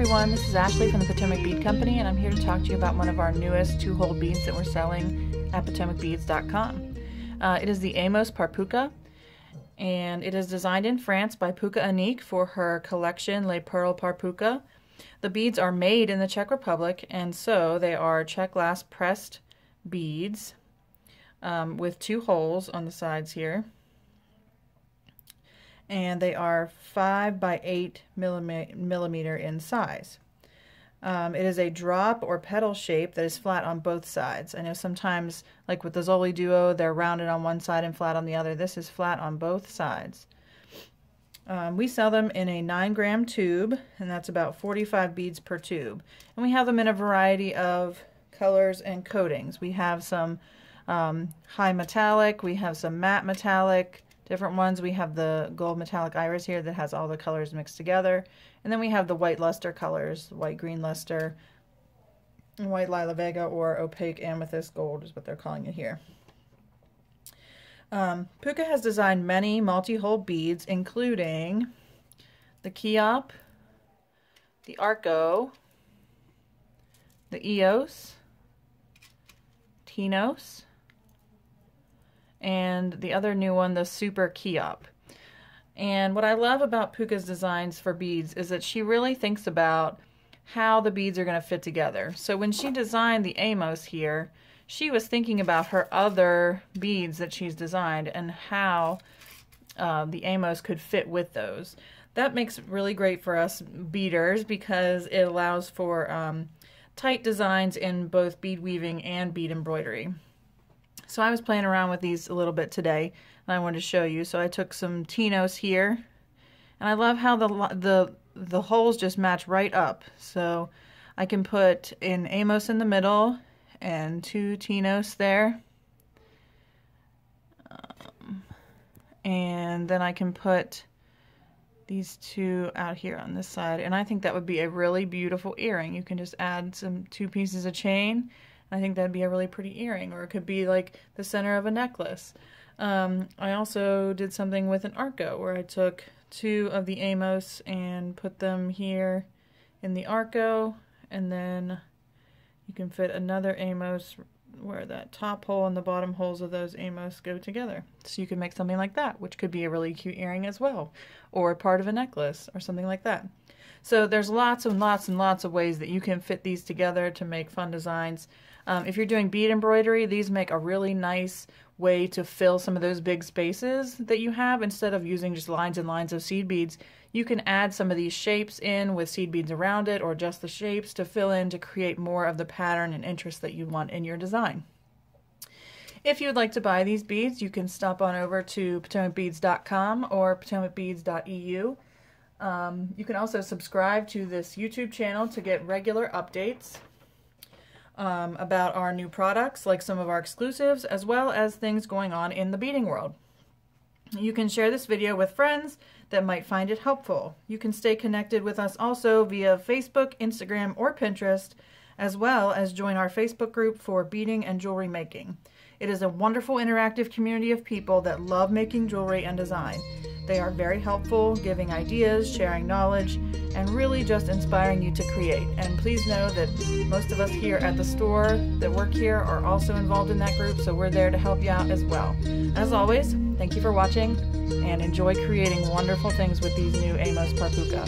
everyone, this is Ashley from the Potomac Bead Company, and I'm here to talk to you about one of our newest 2-hole beads that we're selling at potomacbeads.com. It is the Amos Par Puca, and it is designed in France by Puca Anique for her collection Les Perles Par Puca. The beads are made in the Czech Republic, and so they are Czech glass pressed beads with 2 holes on the sides here. And they are 5 by 8 millimeter in size. It is a drop or petal shape that is flat on both sides. I know sometimes, like with the Zoli Duo, they're rounded on one side and flat on the other. This is flat on both sides. We sell them in a 9-gram tube, and that's about 45 beads per tube. And we have them in a variety of colors and coatings. We have some high metallic, we have some matte metallic, different ones. We have the gold metallic iris here that has all the colors mixed together. And then we have the white luster colors, white green luster, white lila vega, or opaque amethyst gold is what they're calling it here. Puca has designed many multi-hole beads, including the Keop, the Arco, the Eos, Tinos, and the other new one, the Super Keop. And what I love about Puca's designs for beads is that she really thinks about how the beads are going to fit together. So when she designed the Amos here, she was thinking about her other beads that she's designed and how the Amos could fit with those. That makes it really great for us beaders because it allows for tight designs in both bead weaving and bead embroidery. So I was playing around with these a little bit today, and I wanted to show you. So I took some Tinos here, and I love how the holes just match right up. So I can put an Amos in the middle and 2 Tinos there, and then I can put these 2 out here on this side, and I think that would be a really beautiful earring. You can just add 2 pieces of chain. I think that'd be a really pretty earring, or it could be like the center of a necklace. I also did something with an Arco where I took 2 of the Amos and put them here in the Arco, and then you can fit another Amos where that top hole and the bottom holes of those Amos go together. So you can make something like that, which could be a really cute earring as well, or part of a necklace or something like that. So there's lots and lots and lots of ways that you can fit these together to make fun designs. If you're doing bead embroidery, these make a really nice way to fill some of those big spaces that you have. Instead of using just lines and lines of seed beads, you can add some of these shapes in with seed beads around it, or just the shapes to fill in to create more of the pattern and interest that you want in your design. If you would like to buy these beads, you can stop on over to potomacbeads.com or potomacbeads.eu. You can also subscribe to this YouTube channel to get regular updates about our new products, like some of our exclusives, as well as things going on in the beading world. You can share this video with friends that might find it helpful. You can stay connected with us also via Facebook, Instagram, or Pinterest, as well as join our Facebook group for beading and jewelry making. It is a wonderful interactive community of people that love making jewelry and design. They are very helpful, giving ideas, sharing knowledge, and really just inspiring you to create. And please know that most of us here at the store that work here are also involved in that group, so we're there to help you out as well. As always, thank you for watching, and enjoy creating wonderful things with these new Amos Par Puca.